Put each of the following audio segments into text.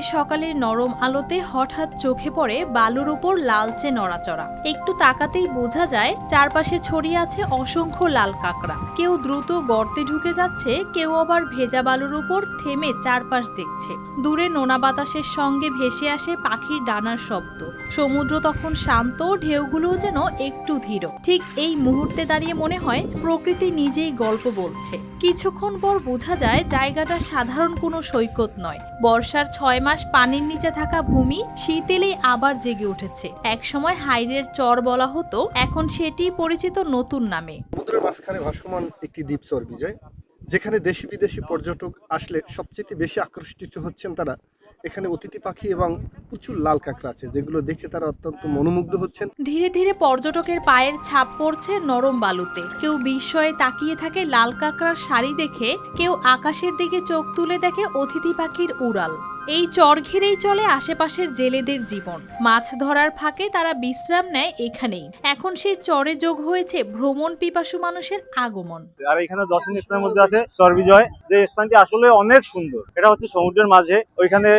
শীতের সকালের নরম আলোতে হঠাৎ চোখে পড়ে বালুর উপর লালচে নড়াচড়া। একটু তাকাতেই বোঝা যায় চারপাশে ছড়িয়ে আছে অসংখ্য লাল কাঁকড়া। কেউ দ্রুত গর্তে ঢুকে যাচ্ছে, কেউ আবার ভেজা বালুর উপর থেমে চারপাশ দেখছে। দূরে নোনা বাতাসের সঙ্গে ভেসে আসে পাখির ডানার শব্দ। সমুদ্র তখন শান্ত, ঢেউগুলোও যেন একটু ধীর। ঠিক এই মুহূর্তে দাঁড়িয়ে মনে হয় প্রকৃতি নিজেই গল্প বলছে। কিছুক্ষণ পর বোঝা যায় জায়গাটা সাধারণ কোনো সৈকত নয়। বর্ষার 6 মাস পানির নিচে থাকা ভূমি শীত এলেই আবার জেগে উঠেছে। একসময় হাইরের চর বলা হতো, এখন সেটি পরিচিত নতুন নামে। সমুদ্রের মাঝখানে ভাসমান একটি দ্বীপ চর বিজয়, যেখানে দেশি বিদেশি পর্যটক আসলে সবচেয়ে বেশি আকর্ষিত হচ্ছেন তারা। এখানে অতিথি পাখি এবং প্রচুর লাল কাঁকড়া আছে, যেগুলো দেখে তারা অত্যন্ত মনোমুগ্ধ হচ্ছেন। ধীরে ধীরে পর্যটকের পায়ের ছাপ পড়ছে নরম বালুতে। কেউ বিস্ময়ে তাকিয়ে থাকে লাল কাঁকড়ার সারি দেখে, কেউ আকাশের দিকে চোখ তুলে দেখে অতিথি পাখির উড়াল। এই চর ঘিরেই চলে আশেপাশের জেলেদের জীবন। মাছ ধরার ফাঁকে তারা বিশ্রাম নেয় এখানেই। এখন সেই চরে যোগ হয়েছে ভ্রমণ পিপাসু মানুষের আগমন। আর এখানে দর্শনীয় স্থানের মধ্যে আছে চর বিজয়, যে স্থানটি আসলে অনেক সুন্দর। এটা হচ্ছে সমুদ্রের মাঝে, ওইখানে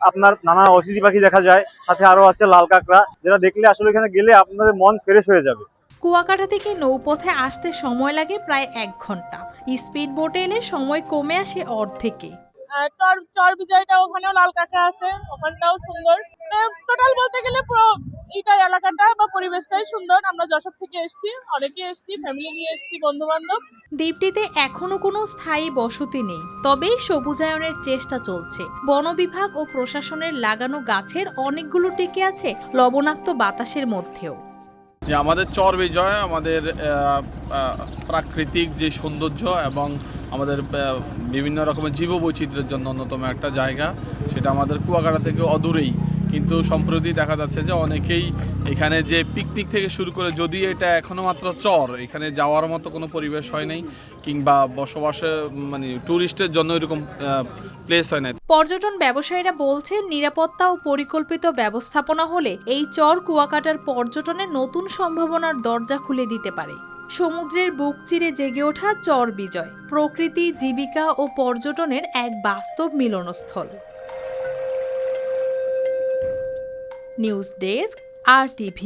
আপনার নানা অতিথি পাখি দেখা যায়, সাথে আরো আছে লাল কাঁকড়া, যেটা দেখলে আসলে এখানে গেলে আপনাদের মন ফ্রেশ হয়ে যাবে। কুয়াকাটা থেকে নৌপথে আসতে সময় লাগে প্রায় 1 ঘন্টা। স্পিড বোটে এলে সময় কমে আসে অর্ধেকে। চর বিজয়টা, ওখানেও লাল কাঁকড়া আছে, ওখানটাও সুন্দর। টোটাল বলতে গেলে পুরো এইটা এলাকাটা বা পরিবেশটাই সুন্দর। আমরা যশোর থেকে এসেছি, অনেকে এসেছি, ফ্যামিলি নিয়ে এসেছি, বন্ধু বান্ধব। দ্বীপটিতে এখনো কোনো স্থায়ী বসতি নেই, তবে সবুজায়নের চেষ্টা চলছে। বন বিভাগ ও প্রশাসনের লাগানো গাছের অনেকগুলো টিকে আছে লবণাক্ত বাতাসের মধ্যেও। যে আমাদের চর বিজয় আমাদের প্রাকৃতিক যে সৌন্দর্য এবং আমাদের বিভিন্ন রকমের জীববৈচিত্র্যের জন্য অন্যতম একটা জায়গা, সেটা আমাদের কুয়াকাটা থেকে অদূরেই। কিন্তু সম্প্রতি দেখা যাচ্ছে যে অনেকেই এখানে যে পিকনিক থেকে শুরু করে, যদি এটা এখনো মাত্র চর, এখানে যাওয়ার মতো কোনো পরিবেশ হয় নাই, কিংবা বসবাসে মানে ট্যুরিস্টের জন্য এরকম প্লেস হয় না। পর্যটন ব্যবসায়ীরা বলছেন, নিরাপত্তা ও পরিকল্পিত ব্যবস্থাপনা হলে এই চর কুয়াকাটার পর্যটনের নতুন সম্ভাবনার দরজা খুলে দিতে পারে। সমুদ্রের বুক চিরে জেগে ওঠা চর বিজয় প্রকৃতি, জীবিকা ও পর্যটনের এক বাস্তব মিলনস্থল। News desk, RTV।